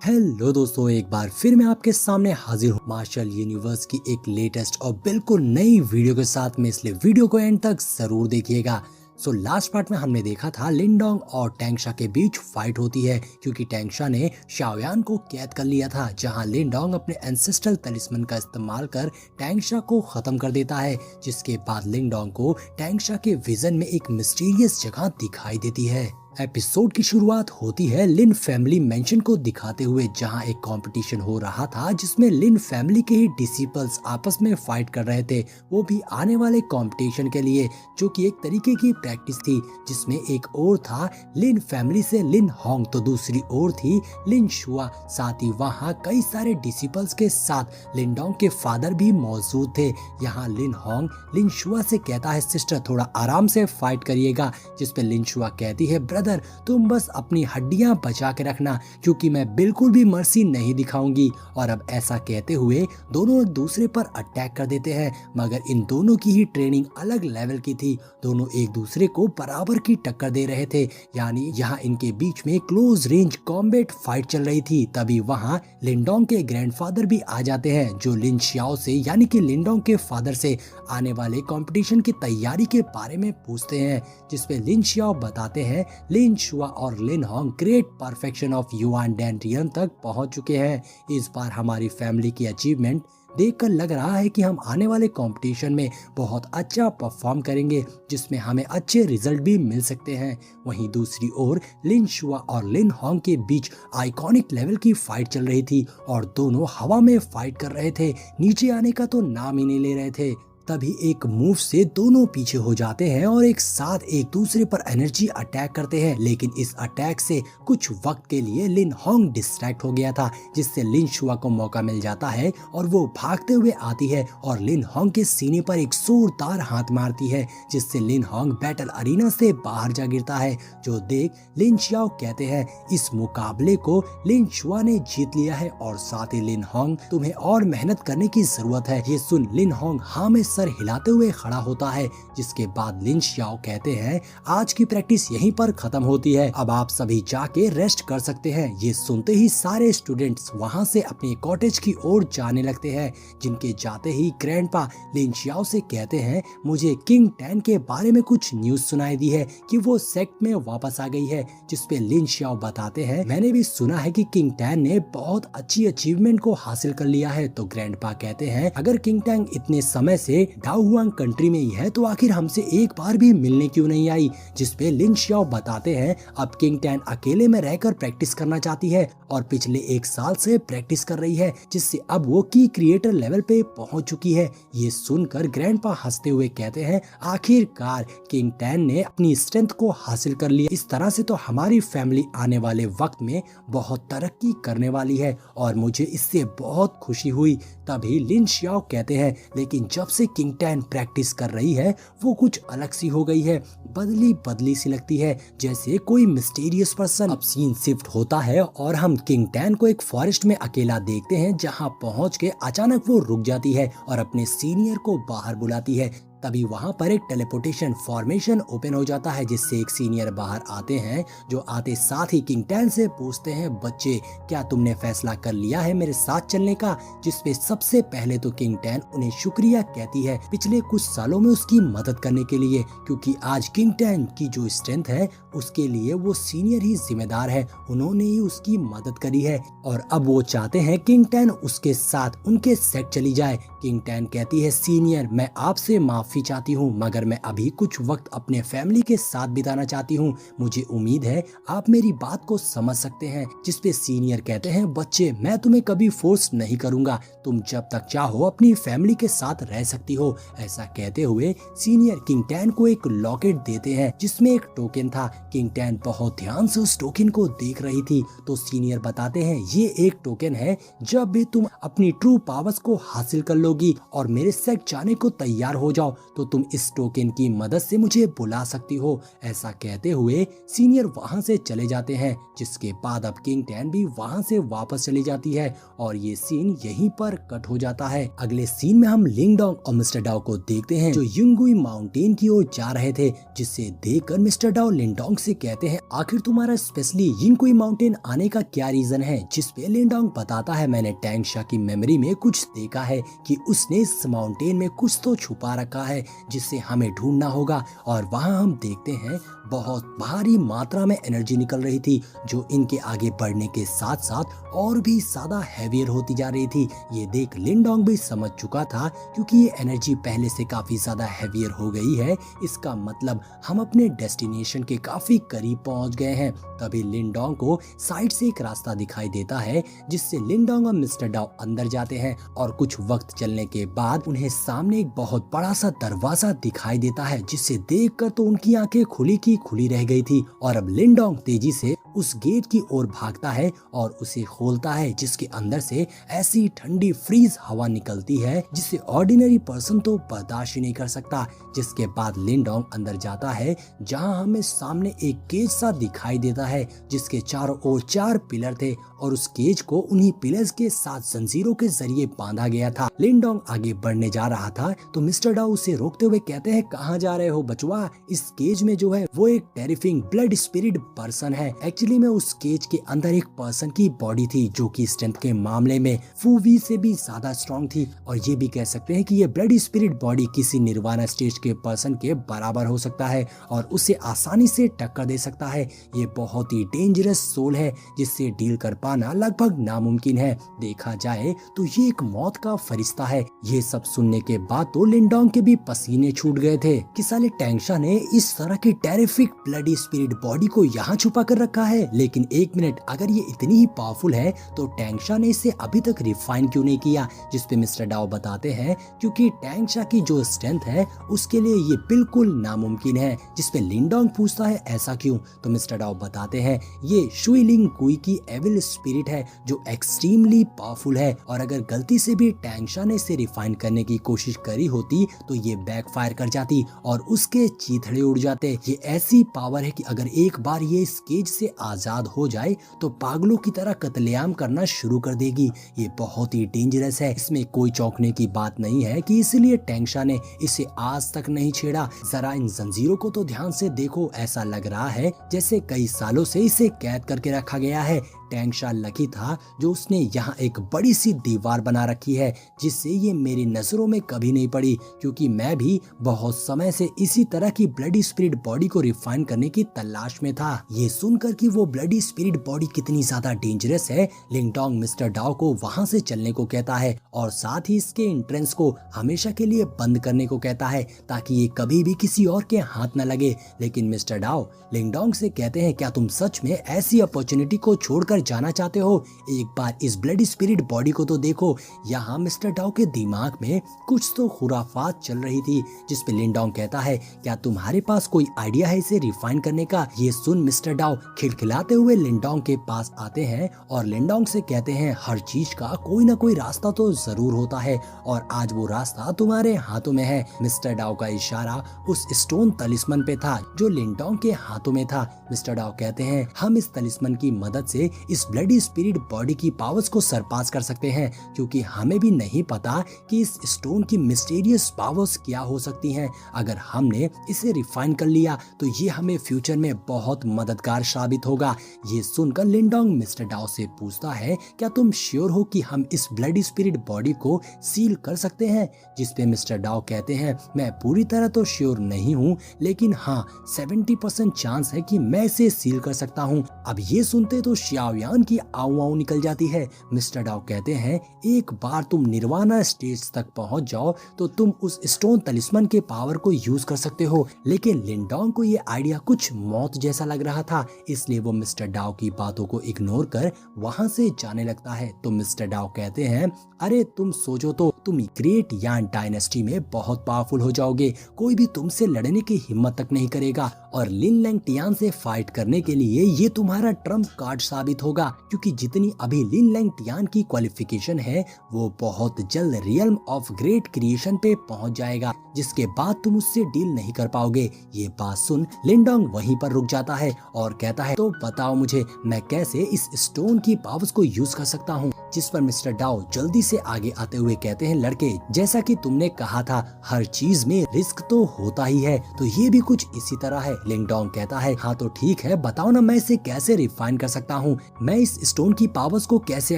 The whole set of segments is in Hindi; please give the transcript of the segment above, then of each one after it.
हेलो दोस्तों, एक बार फिर मैं आपके सामने हाजिर हूँ मार्शल यूनिवर्स की एक लेटेस्ट और बिल्कुल नई वीडियो के साथ में, इसलिए वीडियो को एंड तक जरूर देखिएगा। लास्ट पार्ट में हमने देखा था लिनडोंग और टैंगशा के बीच फाइट होती है क्योंकि टैंगशा ने शाओयान को कैद कर लिया था, जहां लिनडोंग अपने एंसेस्ट्रल तलिस्मन का इस्तेमाल कर टैंगशा को खत्म कर देता है, जिसके बाद लिनडोंग को टैंगशा के विजन में एक मिस्टीरियस जगह दिखाई देती है। एपिसोड की शुरुआत होती है लिन फैमिली मेंशन को दिखाते हुए, जहां एक कंपटीशन हो रहा था जिसमें लिन फैमिली के ही डिसिपल्स आपस में फाइट कर रहे थे, वो भी आने वाले कंपटीशन के लिए, जो कि एक तरीके की प्रैक्टिस थी। जिसमें एक और था लिन फैमिली से लिन होंग, तो दूसरी ओर थी लिन शुआ। साथ ही वहां कई सारे डिसिपल्स के साथ लिनडोंग के फादर भी मौजूद थे। यहाँ लिन होंग लिन शुआ से कहता है, सिस्टर थोड़ा आराम से फाइट करिएगा, जिसपे लिन शुआ कहती है, ब्रदर तुम बस अपनी हड्डियां बचा के रखना, क्योंकि मैं बिल्कुल भी मर्सी नहीं दिखाऊंगी। और अब ऐसा कहते हुए दोनों एक दूसरे पर अटैक कर देते हैं, मगर इन दोनों की ही ट्रेनिंग अलग लेवल की थी। दोनों एक दूसरे को बराबर की टक्कर दे रहे थे, यानी यहाँ इनके बीच में क्लोज रेंज कॉम्बैट फाइट चल रही थी। तभी वहाँ लिनडोंग के ग्रैंडफादर भी आ जाते हैं, जो लिन शियाओ से यानी कि लिनडोंग के फादर से आने वाले कंपटीशन की तैयारी के बारे में पूछते हैं, जिसपे लिन शियाओ बताते हैं लिन शुआ और Lin Hong great perfection of Yuan Danrian तक पहुंच चुके हैं। इस बार हमारी फैमिली की अचीवमेंट देखकर लग रहा है कि हम आने वाले कंपटीशन में बहुत अच्छा परफॉर्म करेंगे, जिसमें हमें अच्छे रिजल्ट भी मिल सकते हैं। वहीं दूसरी ओर लिन शुआ और लिन होंग के बीच आइकॉनिक लेवल की फाइट चल रही थी और दोनों हवा में फाइट कर रहे थे, नीचे आने का तो नाम ही नहीं ले रहे थे। तभी एक मूव से दोनों पीछे हो जाते हैं और एक साथ एक दूसरे पर एनर्जी अटैक करते हैं, लेकिन इस अटैक से कुछ वक्त के लिए लिन होंग डिस्ट्रैक्ट हो गया था, जिससे लिन शुआ को मौका मिल जाता है और वो भागते हुए आती है और लिन होंग के सीने पर एक जोरदार हाथ मारती है, जिससे लिन होंग बैटल अरीना से बाहर जा गिरता है। जो देख लिन शियाओ कहते हैं, इस मुकाबले को लिन शुआ ने जीत लिया है और साथ ही लिन होंग तुम्हें और मेहनत करने की जरूरत है। ये सुन लिन होंग हाँ में सर हिलाते हुए खड़ा होता है, जिसके बाद लिन शियाओ कहते हैं, आज की प्रैक्टिस यहीं पर खत्म होती है, अब आप सभी जाके रेस्ट कर सकते हैं। ये सुनते ही सारे स्टूडेंट्स वहां से अपने कॉटेज की ओर जाने लगते हैं, जिनके जाते ही ग्रैंडपा लिन शियाओ से कहते हैं, मुझे किंग टैन के बारे में कुछ न्यूज सुनाई दी है कि वो सेक्ट में वापस आ गई है। जिसपे लिन शियाओ बताते हैं, मैंने भी सुना है कि किंग टैन ने बहुत अच्छी अचीवमेंट को हासिल कर लिया है। तो ग्रैंडपा कहते हैं, अगर किंग टैन इतने समय से डाओहुआंग कंट्री में ही है तो आखिर हमसे एक बार भी मिलने क्यों नहीं आई। जिसपे लिन शियाओ बताते हैं, अब किंग टैन अकेले में रहकर प्रैक्टिस करना चाहती है और पिछले एक साल से प्रैक्टिस कर रही है, जिससे अब वो की क्रिएटर लेवल पे पहुंच चुकी है। ये सुनकर ग्रैंडपा हंसते हुए कहते हैं, आखिरकार किंग टैन ने अपनी स्ट्रेंथ को हासिल कर लिया, इस तरह से तो हमारी फैमिली आने वाले वक्त में बहुत तरक्की करने वाली है और मुझे इससे बहुत खुशी हुई। तभी लिन शियाओ कहते हैं, लेकिन जब से किंग टैन प्रैक्टिस कर रही है वो कुछ अलग सी हो गई है, बदली बदली सी लगती है, जैसे कोई मिस्टीरियस पर्सन। अब सीन शिफ्ट होता है और हम किंग टैन को एक फॉरेस्ट में अकेला देखते हैं, जहां पहुंच के अचानक वो रुक जाती है और अपने सीनियर को बाहर बुलाती है। तभी वहां पर एक टेलीपोर्टेशन फॉर्मेशन ओपन हो जाता है, जिससे एक सीनियर बाहर आते हैं, जो आते साथ ही किंग टैन से पूछते हैं, बच्चे क्या तुमने फैसला कर लिया है मेरे साथ चलने का। जिसपे सबसे पहले तो किंग टैन उन्हें शुक्रिया कहती है पिछले कुछ सालों में उसकी मदद करने के लिए, क्योंकि आज किंग टैन की जो स्ट्रेंथ है उसके लिए वो सीनियर ही जिम्मेदार है, उन्होंने ही उसकी मदद करी है और अब वो चाहते हैं किंग टैन उसके साथ उनके सेट चली जाए। किंग टैन कहती है, सीनियर मैं आपसे माफी चाहती हूँ, मगर मैं अभी कुछ वक्त अपने फैमिली के साथ बिताना चाहती हूँ, मुझे उम्मीद है आप मेरी बात को समझ सकते हैं। जिसपे सीनियर कहते हैं, बच्चे मैं तुम्हें कभी फोर्स नहीं करूंगा, तुम जब तक चाहो अपनी फैमिली के साथ रह सकती हो। ऐसा कहते हुए सीनियर किंग टैन को एक लॉकेट देते हैं, जिसमें एक टोकन था। किंग टैन बहुत ध्यान से उस टोकन को देख रही थी, तो सीनियर बताते हैं, ये एक टोकन है, जब भी तुम अपनी ट्रू पावर्स को हासिल कर लोगी और मेरे सेट जाने को तैयार हो जाओ तो तुम इस टोकन की मदद से मुझे बुला सकती हो। ऐसा कहते हुए सीनियर वहां से चले जाते हैं, जिसके बाद अब किंग टैन भी वहां से वापस चली जाती है और ये सीन यहीं पर कट हो जाता है। अगले सीन में हम लिंगडोंग और मिस्टर डाओ को देखते हैं जो युंगुई माउंटेन की ओर जा रहे थे, जिससे देखकर मिस्टर डाओ लिंगडोंग से कहते हैं आखिर तुम्हारा स्पेशली युंगुई माउंटेन आने का क्या रीजन है। जिसपे लिंगडोंग बताता है मैंने टैंग शा की मेमोरी में कुछ देखा है कि उसने इस माउंटेन में कुछ तो छुपा रखा है जिससे हमें ढूंढना होगा। और वहाँ हम देखते हैं बहुत भारी मात्रा में एनर्जी निकल रही थी जो इनके आगे बढ़ने के साथ साथ और भी ज्यादा हैवियर होती जा रही थी। ये देख लिंगडोंग भी समझ चुका था क्योंकि ये एनर्जी पहले से काफी ज्यादा हैवियर हो गई है, इसका मतलब हम अपने डेस्टिनेशन के काफी करीब पहुंच गए हैं। तभी लिंगडोंग को साइड से एक रास्ता दिखाई देता है जिससे लिंगडोंग और मिस्टर डाओ अंदर जाते हैं और कुछ वक्त चलने के बाद उन्हें सामने एक बहुत बड़ा सा दरवाजा दिखाई देता है, जिसे देखकर तो उनकी आंखें खुली की खुली रह गई थी। और अब लिंगडोंग तेजी से उस गेट की ओर भागता है और उसे खोलता है, जिसके अंदर से ऐसी ठंडी फ्रीज हवा निकलती है जिसे ऑर्डिनरी पर्सन तो बर्दाश्त ही नहीं कर सकता। जिसके बाद लिंगडोंग अंदर जाता है जहां हमें सामने एक केज सा दिखाई देता है जिसके चारों ओर 4 पिलर थे और उस केज को उन्हीं पिलर्स के साथ जंजीरों के जरिए बांधा गया था। लिंगडोंग आगे बढ़ने जा रहा था तो मिस्टर डाओ उसे रोकते हुए कहते हैं कहाँ जा रहे हो बचवा, इस केज में जो है वो एक टेरिफिंग ब्लड स्पिरिट पर्सन है। एक्चुअली में उस केज के अंदर एक पर्सन की बॉडी थी जो कि स्ट्रेंथ के मामले में फूवी से भी ज्यादा स्ट्रॉन्ग थी और ये भी कह सकते हैं कि ये ब्लड स्पिरिट बॉडी किसी निर्वाणा स्टेज के पर्सन के बराबर हो सकता है और उसे आसानी से टक्कर दे सकता है। ये बहुत ही डेंजरस सोल है जिससे डील कर पाना लगभग नामुमकिन है। देखा जाए तो ये एक मौत का फरिश्ता है। ये सब सुनने के बाद तो लिंगडोंग के भी पसीने छूट गए थे कि साले टैंग शा ने इस तरह की टेरिफिक ब्लडी स्पिरिट बॉडी को यहाँ छुपा कर रखा है। लेकिन एक मिनट, अगर ये इतनी ही पावरफुल है तो टैंग शा ने इसे अभी तक रिफाइन क्यों नहीं किया। जिसपे मिस्टर डाओ बताते हैं क्योंकि टैंग शा की जो स्ट्रेंथ है उसके लिए ये बिल्कुल नामुमकिन है। जिसपे लिंगडोंग पूछता है ऐसा क्यों, तो मिस्टर डाओ बताते हैं ये शुइलिंग कुई की एविल स्पिरिट है जो एक्सट्रीमली पावरफुल है और अगर गलती से भी टैंग शा ने इसे रिफाइन करने की कोशिश करी होती तो ये बैकफायर कर जाती और उसके चीथड़े उड़ जाते। ये ऐसी पावर है कि अगर एक बार ये इस केज से आजाद हो जाए तो पागलों की तरह कत्लेआम करना शुरू कर देगी। ये बहुत ही डेंजरस है, इसमें कोई चौंकने की बात नहीं है कि इसलिए टैंग शा ने इसे आज तक नहीं छेड़ा। जरा इन जंजीरों को तो ध्यान से देखो, ऐसा लग रहा है जैसे कई सालों से इसे कैद करके रखा गया है। टैंग शा लकी था जो उसने यहाँ एक बड़ी सी दीवार बना रखी है जिससे ये मेरी नजरों में कभी नहीं पड़ी क्योंकि मैं भी बहुत समय से इसी तरह की ब्लडी स्पिरिट बॉडी को रिफाइन करने की तलाश में था। ये सुनकर कि वो ब्लडी स्पिरिट बॉडी कितनी ज्यादा डेंजरस है, लिंगडोंग मिस्टर डाओ को वहाँ से चलने को कहता है और साथ ही इसके एंट्रेंस को हमेशा के लिए बंद करने को कहता है ताकि ये कभी भी किसी और के हाथ न लगे। लेकिन मिस्टर डाओ लिंगडोंग से कहते हैं क्या तुम सच में ऐसी अपॉर्चुनिटी को छोड़कर जाना चाहते हो, एक बार इस ब्लडी स्पिरिट बॉडी को तो देखो। यहाँ मिस्टर डाओ के दिमाग में कुछ तो खुराफात चल रही थी। जिसपे लिंगडोंग कहता है क्या तुम्हारे पास कोई आइडिया है इसे रिफाइन करने का। ये सुन मिस्टर डाओ खिलखिलाते हुए लिंगडोंग के पास आते हैं और लिंगडोंग से कहते हैं हर चीज का कोई ना कोई रास्ता तो जरूर होता है और आज वो रास्ता तुम्हारे हाथों में है। मिस्टर डाओ का इशारा उस स्टोन तलिस्मन पे था जो लिंगडोंग के हाथों में था। मिस्टर डाओ कहते हैं हम इस तलिस्मन की मदद से इस ब्लडी स्पिरिट बॉडी की पावर्स को सरपास कर सकते हैं क्योंकि हमें भी नहीं पता कि इस स्टोन की मिस्टीरियस पावर्स क्या हो सकती हैं। अगर हमने इसे रिफाइन कर लिया तो ये हमें फ्यूचर में बहुत मददगार साबित होगा। ये सुनकर लिंगडोंग मिस्टर डाओ से पूछता है क्या तुम श्योर हो कि हम इस ब्लडी स्पिरिट बॉडी को सील कर सकते हैं। जिसपे मिस्टर डाओ कहते हैं मैं पूरी तरह तो श्योर नहीं हूँ लेकिन हाँ 70% चांस है कि मैं इसे सील कर सकता हूँ। अब ये सुनते तो श्याओयान की आऊ आऊ निकल जाती है। मिस्टर डाओ कहते हैं एक बार तुम निर्वाणा स्टेज तक पहुंच जाओ तो तुम उस स्टोन तलिस्मन के पावर को यूज कर सकते हो। लेकिन लिंगडोंग को ये आइडिया कुछ मौत जैसा लग रहा था इसलिए वो मिस्टर डाओ की बातों को इग्नोर कर वहां से जाने लगता है। तो मिस्टर डाओ कहते हैं अरे तुम सोचो तो तुम ग्रेट यान डायनेस्टी में बहुत पावरफुल हो जाओगे, कोई भी तुमसे लड़ने की हिम्मत तक नहीं करेगा और लिन लैंगटियान से फाइट करने के लिए ये तुम्हारा ट्रम्प कार्ड साबित होगा, क्योंकि जितनी अभी लिन लैंगटियान की क्वालिफिकेशन है वो बहुत जल्द रियल्म ऑफ ग्रेट क्रिएशन पे पहुंच जाएगा, जिसके बाद तुम उससे डील नहीं कर पाओगे। ये बात सुन लिंडोंग वहीं पर रुक जाता है और कहता है, तो बताओ मुझे मैं कैसे इस स्टोन की पावर्स को यूज कर सकता हूँ। जिस पर मिस्टर डाओ जल्दी से आगे आते हुए कहते हैं, लड़के जैसा कि तुमने कहा था हर चीज में रिस्क तो होता ही है, तो ये भी कुछ इसी तरह है। लिंगडोंग कहता है, हाँ तो ठीक है, बताओ ना मैं इसे कैसे रिफाइन कर सकता हूँ, मैं इस स्टोन की पावर्स को कैसे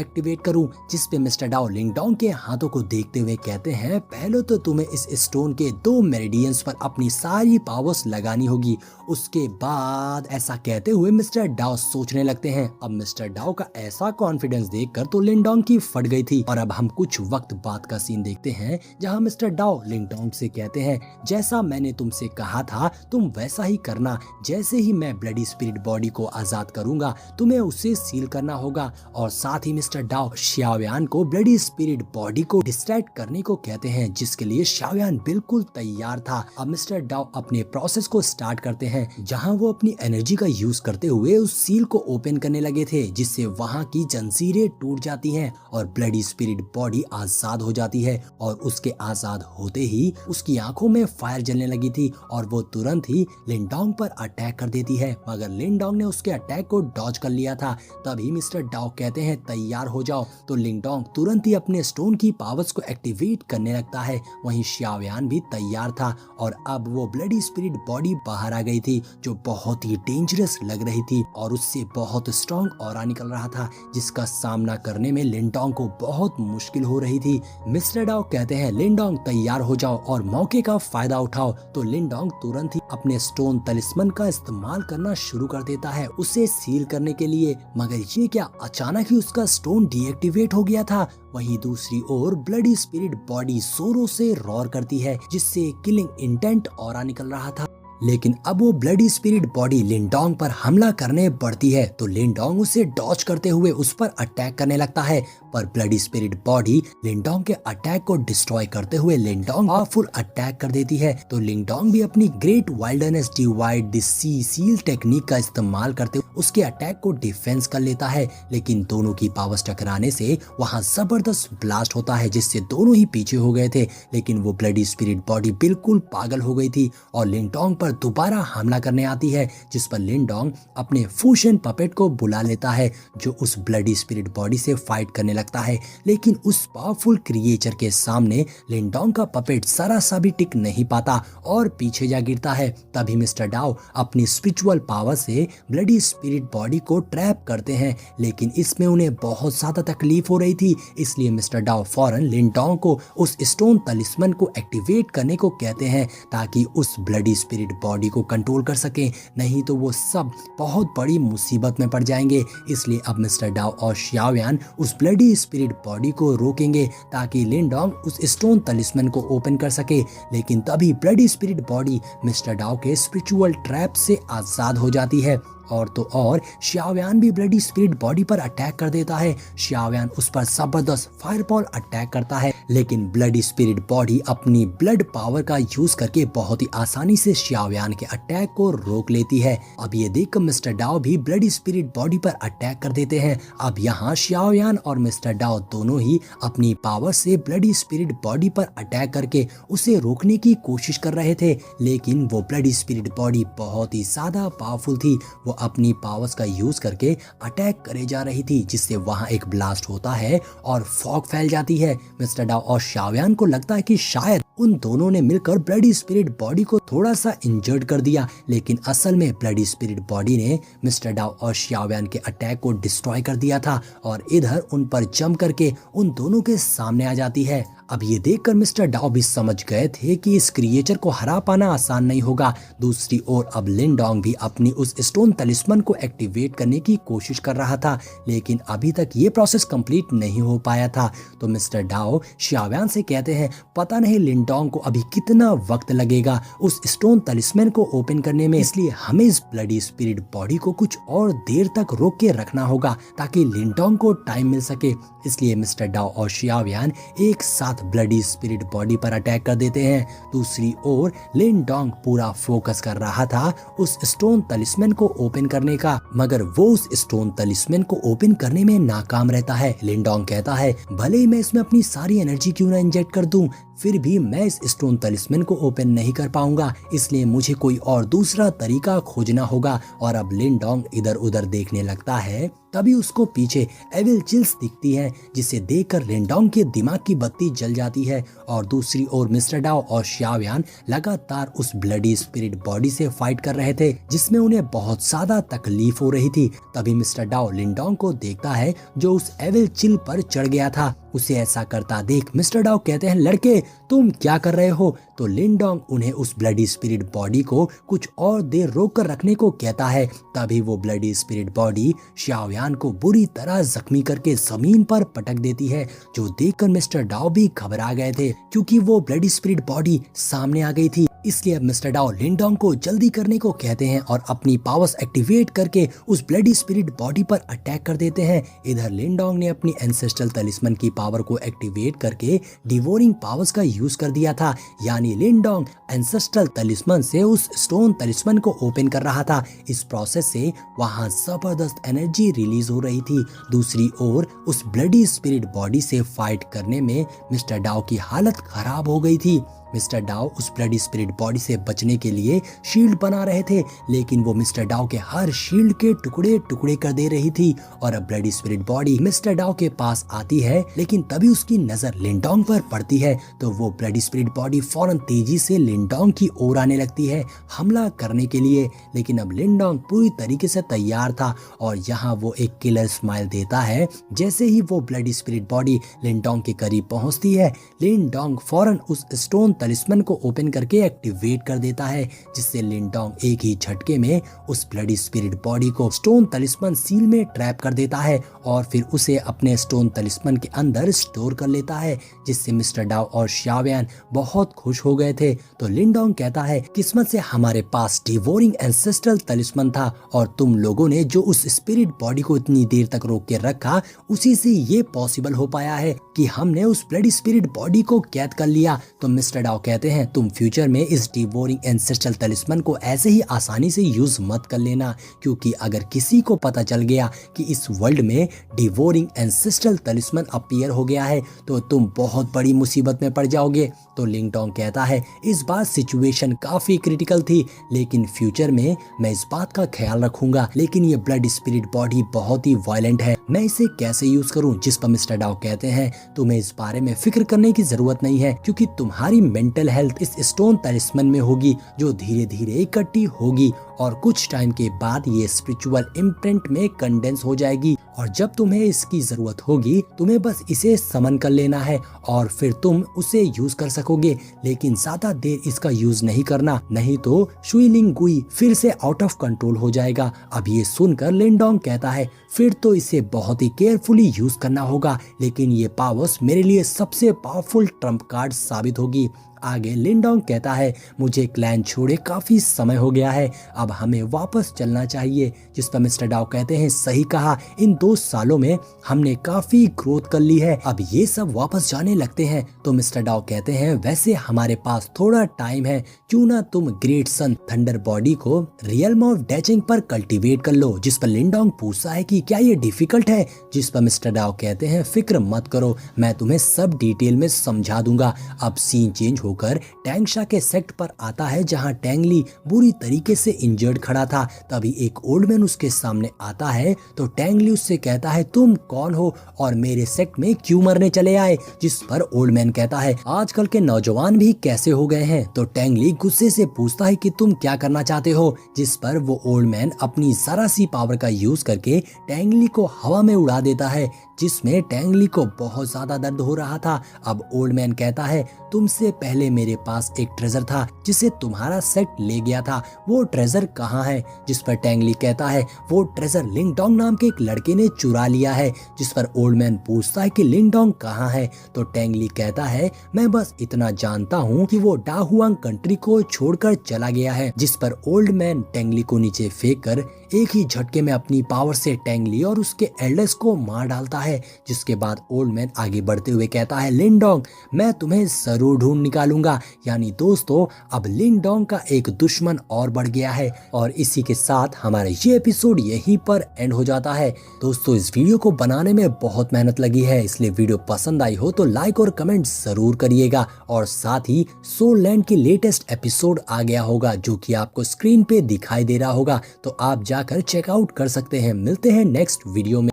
एक्टिवेट करूँ। जिस पे मिस्टर डाओ लिंगडोंग के हाथों को देखते हुए कहते हैं, पहले तो तुम्हें इस स्टोन के 2 मेरिडियंस पर अपनी सारी पावर्स लगानी होगी, उसके बाद। ऐसा कहते हुए मिस्टर डाओ सोचने लगते हैं। अब मिस्टर डाओ का ऐसा कॉन्फिडेंस देखकर तो लिंगडोंग की फट गई थी। और अब हम कुछ वक्त बाद का सीन देखते हैं जहां मिस्टर डाओ लिंगडोंग से कहते हैं, जैसा मैंने तुमसे कहा था तुम वैसा ही करना, जैसे ही मैं ब्लडी स्पिरिट बॉडी को आजाद करूंगा तुम्हें उसे सील करना होगा। और साथ ही मिस्टर डाओ शाओयान को ब्लडी स्पिरिट बॉडी को डिस्ट्रैक्ट करने को कहते हैं, जिसके लिए शाओयान बिल्कुल तैयार था। अब मिस्टर डाओ अपने प्रोसेस को स्टार्ट करते हैं, जहां वो अपनी एनर्जी का यूज करते हुए उस सील को ओपन करने लगे थे, जिससे वहां की जंजीरें टूट जाती हैं और ब्लडी स्पिरिट बॉडी आजाद हो जाती है। और उसके आजाद होते ही उसकी आंखों में फायर जलने लगी थी और वो तुरंत ही लिंडोंग पर अटैक कर देती है, मगर लिंडोंग ने उसके अटैक को डॉज कर लिया था। तभी मिस्टर डाओ कहते हैं, तैयार हो जाओ। तो लिंडोंग तुरंत ही अपने स्टोन की पावर्स को एक्टिवेट करने लगता है। वहीं शाओयान भी तैयार था और अब वो ब्लडी स्पिरिट बॉडी बाहर आ गई थी, जो बहुत ही डेंजरस लग रही थी और उससे बहुत स्ट्रॉन्ग ऑरा निकल रहा था, जिसका सामना करने में लिंडोंग को बहुत मुश्किल हो रही थी। मिस्टर डाओ कहते हैं, लिंडोंग तैयार हो जाओ और मौके का फायदा उठाओ। तो लिंडोंग तुरंत ही अपने स्टोन तलिस्मन का इस्तेमाल करना शुरू कर देता है उसे सील करने के लिए, मगर ये क्या, अचानक ही उसका स्टोन डीएक्टिवेट हो गया था। वहीं दूसरी ओर ब्लडी स्पिरिट बॉडी जोरों से रोर करती है, जिससे किलिंग इंटेंट ऑरा निकल रहा था। लेकिन अब वो ब्लडी स्पिरिट बॉडी लिंडोंग पर हमला करने बढ़ती है, तो लिंडोंग उसे डॉज करते हुए उस पर अटैक करने लगता है, पर ब्लडी स्पिरिट बॉडी लिंडोंग के अटैक को डिस्ट्रॉय करते हुए लिंडोंग पावरफुल अटैक कर देती है। तो लिंडोंग भी अपनी great wildness divide the sea seal technique का इस्तेमाल करते हुए उसके अटैक को डिफेंस कर लेता है, लेकिन दोनों की पावर्स टकराने से वहां जबरदस्त ब्लास्ट होता है, जिससे दोनों ही पीछे हो गए थे। लेकिन वो ब्लडी स्पिरिट बॉडी बिल्कुल पागल हो गई थी और लिंडोंग पर दोबारा हमला करने आती है, जिस पर लिंडोंग अपने फूशन पपेट को बुला लेता है, जो उस ब्लडी स्पिरिट बॉडी से फाइट करने लगता है। लेकिन उस पावरफुल क्रिएचर के सामने लिंडोंग का पपेट जरा सा भी टिक नहीं पाता और पीछे जा गिरता है। तभी मिस्टर डाओ अपनी स्पिरिचुअल पावर से ब्लडी स्पिरिट बॉडी को ट्रैप करते हैं, लेकिन इसमें उन्हें बहुत ज्यादा तकलीफ हो रही थी, इसलिए मिस्टर डाओ फौरन लिंडोंग को उस स्टोन तलिस्मन को एक्टिवेट करने को कहते हैं, ताकि उस ब्लडी स्पिरिट बॉडी को कंट्रोल कर सके, नहीं तो वो सब बहुत बड़ी मुसीबत में पड़ जाएंगे। इसलिए अब मिस्टर डाओ और शाओयान उस ब्लडी स्पिरिट बॉडी को रोकेंगे ताकि लिंडोंग उस स्टोन तलिस्मन को ओपन कर सके। लेकिन तभी bloody spirit body mister Dao के स्पिरिचुअल ट्रैप से आजाद हो जाती है और तो और शाओयान भी ब्लडी स्पिरिट बॉडी पर अटैक कर देता है। शाओयान उस पर जबरदस्त फायरबॉल अटैक करता है, लेकिन ब्लडी स्पिरिट बॉडी अपनी ब्लड पावर का यूज करके बहुत ही आसानी से शाओयान के अटैक को रोक लेती है। अब ये देखकर मिस्टर डाओ भी ब्लडी स्पिरिट बॉडी पर अटैक कर देते हैं। अब यहाँ शाओयान और मिस्टर डाओ दोनों ही अपनी पावर से ब्लडी स्पिरिट बॉडी पर अटैक करके उसे रोकने की कोशिश कर रहे थे, लेकिन वो ब्लडी स्पिरिट बॉडी बहुत ही ज्यादा पावरफुल थी। वो अपनी पावर्स का यूज करके अटैक करे जा रही थी, जिससे वहां एक ब्लास्ट होता है और फॉग फैल जाती है। मिस्टर डाओ और शाओयान को लगता है कि शायद उन दोनों ने मिलकर ब्लडी स्पिरिट बॉडी को थोड़ा सा इंजर्ड कर दिया, लेकिन असल में ब्लडी स्पिरिट बॉडी ने मिस्टर डाओ और शाओयान के अटैक को डिस्ट्रॉय कर दिया था और इधर उन पर जम करके उन दोनों के सामने आ जाती है। अब ये देखकर मिस्टर डाओ भी समझ गए थे कि इस क्रिएचर को हरा पाना आसान नहीं होगा। दूसरी ओर अब लिंडोंग भी अपनी उस स्टोन तलिस्मन को एक्टिवेट करने की कोशिश कर रहा था, लेकिन अभी तक ये प्रोसेस कंप्लीट नहीं हो पाया था। तो मिस्टर डाओ शाओयान से कहते हैं, पता नहीं लिंडोंग को अभी कितना वक्त लगेगा उस स्टोन तलिस्मन को ओपन करने में, इसलिए हमें इस ब्लडी स्पिरिट बॉडी को कुछ और देर तक रोक के रखना होगा ताकि लिंडोंग को टाइम मिल सके। इसलिए मिस्टर डाओ और शाओयान एक साथ साथ ब्लडी स्पिरिट बॉडी पर अटैक कर देते हैं। दूसरी ओर लिन डोंग पूरा फोकस कर रहा था उस स्टोन तलिस्मन को ओपन करने का, मगर वो उस स्टोन तलिस्मन को ओपन करने में नाकाम रहता है। लिन डोंग कहता है भले ही मैं इसमें अपनी सारी एनर्जी क्यों ना इंजेक्ट कर दूं, फिर भी मैं इस स्टोन तलिस्मन को ओपन नहीं कर पाऊंगा, इसलिए मुझे कोई और दूसरा तरीका खोजना होगा। और अब लिन डोंग इधर उधर देखने लगता है, तभी उसको पीछे एविल चिल्स दिखती है, जिसे देखकर लिन डोंग के दिमाग की बत्ती जल जाती है। और दूसरी ओर मिस्टर डाओ और xiaoyan लगातार उस ब्लडी स्पिरिट बॉडी से फाइट कर रहे थे, जिसमें उन्हें बहुत ज्यादा तकलीफ हो रही थी। तभी मिस्टर डाओ लिन डोंग को देखता है जो उस एविल चिल पर चढ़ गया था। उसे ऐसा करता देख मिस्टर डाओ कहते हैं लड़के तुम क्या कर रहे हो। तो लिन डोंग उन्हें उस ब्लडी स्पिरिट बॉडी को कुछ और देर रोक कर रखने को कहता है। तभी वो ब्लडी स्पिरिट बॉडी xiaoyan को बुरी तरह जख्मी करके जमीन पर पटक देती है, जो देखकर मिस्टर डाओ भी घबरा गए थे, क्योंकि वो ब्लडी स्पिरिट बॉडी सामने आ गई थी। इसलिए अब मिस्टर डाओ लिन डोंग को जल्दी करने को कहते हैं और अपनी पावर्स एक्टिवेट करके उस ब्लडी स्पिरिट बॉडी पर अटैक कर देते हैं। इधर लिन डोंग ने अपनी एंसेस्ट्रल तलिस्मन की पावर को एक्टिवेट करके डिवोरिंग पावर्स का यूज कर दिया था, यानी लिन डोंग एंसेस्ट्रल तलिस्मन से उस स्टोन तलिस्मन को ओपन कर रहा था। इस प्रोसेस से वहां जबरदस्त एनर्जी रिलीज हो रही थी। दूसरी ओर उस ब्लडी स्पिरिट बॉडी से फाइट करने में मिस्टर डाओ की हालत खराब हो गई थी। मिस्टर डाओ उस ब्लडी स्पिरिट बॉडी से बचने के लिए शील्ड बना रहे थे, लेकिन वो मिस्टर डाओ के हर शील्ड के टुकड़े टुकड़े कर दे रही थी। और अब bloody spirit body mister Dao के पास आती है, लेकिन तभी उसकी नजर लिन डोंग पर पड़ती है, तो वो ब्लडी स्पिरिट बॉडी फौरन तेजी से लिन डोंग की ओर आने लगती है हमला करने के लिए। लेकिन अब लिन डोंग पूरी तरीके से तैयार था और यहाँ वो एक किलर स्माइल देता है। जैसे ही वो ब्लडी स्पिरिट बॉडी लिन डोंग के करीब पहुंचती है, लिन डोंग फौरन उस स्टोन तलिस्मन को ओपन करके एक्टिवेट कर देता है, जिससे लिन डोंग एक ही झटके में उस ब्लडी स्पिरिट बॉडी को स्टोन तलिस्मन सील में ट्रैप कर देता है और फिर उसे अपने स्टोन तलिस्मन के अंदर स्टोर कर लेता है, जिससे मिस्टर डाओ और xiaoyan बहुत खुश हो गए थे। तो लिन डोंग कहता है किस्मत से हमारे पास डिवोरिंग एंसेस्ट्रल तलिस्मन था और तुम लोगों ने जो उस स्पिरिट बॉडी को इतनी देर तक रोक के रखा, उसी से ये पॉसिबल हो पाया है कि हमने उस ब्लडी स्पिरिट बॉडी को कैद कर लिया। तो मिस्टर डाओ कहते हैं तुम फ्यूचर में इस डिवोरिंग एंसेस्ट्रल तलिस्मन को ऐसे ही आसानी से यूज मत कर लेना, क्योंकि अगर किसी को पता चल गया कि इस वर्ल्ड में डिवोरिंग एंसेस्ट्रल तलिस्मन अपीयर हो गया है तो तुम बहुत बड़ी मुसीबत में पड़ जाओगे। तो लिन डोंग कहता है इस बार सिचुएशन काफी क्रिटिकल थी, लेकिन फ्यूचर में मैं इस बात का ख्याल रखूंगा। लेकिन ये ब्लड स्पिरिट बॉडी बहुत ही वायलेंट है, मैं इसे कैसे यूज करूं। जिस पर मिस्टर डाओ कहते हैं तुम्हें इस बारे में फिक्र करने की जरूरत नहीं है, क्योंकि तुम्हारी मेंटल हेल्थ इस स्टोन तलिस्मन में होगी, जो धीरे धीरे इकट्ठी होगी और कुछ टाइम के बाद ये स्पिरिचुअल इम्प्रिंट में कंडेंस हो जाएगी, और जब तुम्हें इसकी जरूरत होगी तुम्हें बस इसे समन कर लेना है और फिर तुम उसे यूज कर सकोगे। लेकिन ज्यादा देर इसका यूज नहीं करना, नहीं तो शुइलिंग गुई फिर से आउट ऑफ कंट्रोल हो जाएगा। अब ये सुनकर लिन डोंग कहता है फिर तो इसे बहुत ही केयरफुली यूज करना होगा, लेकिन ये पावर्स मेरे लिए सबसे पावरफुल ट्रम्प कार्ड साबित होगी। आगे लिन डोंग कहता है मुझे क्लैन छोड़े काफी समय हो गया है, अब हमें वापस चलना चाहिए। जिस पर मिस्टर डाओ कहते हैं सही कहा, इन 2 सालों में हमने काफी ग्रोथ कर ली है, अब ये सब वापस जाने लगते हैं। तो मिस्टर डाओ कहते हैं वैसे हमारे पास थोड़ा टाइम है, क्यों ना तुम ग्रेट सन थंडर बॉडी को रियल्म ऑफ डैचिंग पर कल्टीवेट कर लो। जिस पर लिन डोंग पूछता है कि क्या ये डिफिकल्ट है। जिस पर मिस्टर डाओ कहते हैं फिक्र मत करो, मैं तुम्हें सब डिटेल में समझा दूंगा। अब सीन चेंज होकर टैंगशा के सेक्ट पर आता है, जहां टैंगली बुरी तरीके से इंजर्ड खड़ा था। तभी एक ओल्ड मैन उसके सामने आता है, तो टैंगली उससे कहता है तुम कौन हो और मेरे सेक्ट में क्यों मरने चले आए। जिस पर ओल्ड मैन कहता है आजकल के नौजवान भी कैसे हो गए हैं। तो टैंगली गुस्से से पूछता है कि तुम क्या करना चाहते हो। जिस पर वो ओल्ड मैन अपनी जरा सी पावर का यूज करके टैंगली को हवा में उड़ा देता है, जिसमें टैंगली को बहुत ज्यादा दर्द हो रहा था। अब ओल्ड मैन कहता है तुमसे पहले मेरे पास एक ट्रेजर था जिसे तुम्हारा सेट ले गया था, वो ट्रेजर कहाँ है। जिस पर टैंगली कहता है वो ट्रेजर लिन डोंग नाम के एक लड़के ने चुरा लिया है। जिस पर ओल्ड मैन पूछता है कि लिन डोंग कहाँ है। तो टैंगली कहता है मैं बस इतना जानता हूँ कि वो डाहुआंग कंट्री को छोड़कर चला गया है। जिस पर ओल्ड मैन टैंगली को नीचे फेंक कर एक ही झटके में अपनी पावर से टैंग ली और उसके एल्डर्स को मार डालता है। जिसके बाद ओल्ड मैन आगे बढ़ते हुए कहता है, लिंडोंग मैं तुम्हें जरूर ढूंढ निकालूंगा। यानी दोस्तों अब लिंडोंग का एक दुश्मन और बढ़ गया है। और इसी के साथ हमारा ये एपिसोड यहीं पर एंड हो जाता है। दोस्तों इस वीडियो को बनाने में बहुत मेहनत लगी है, इसलिए वीडियो पसंद आई हो तो लाइक और कमेंट जरूर करिएगा। और साथ ही सोल लैंड की लेटेस्ट एपिसोड आ गया होगा जो कि आपको स्क्रीन पे दिखाई दे रहा होगा, तो आप जाकर चेकआउट कर सकते हैं। मिलते हैं नेक्स्ट वीडियो में।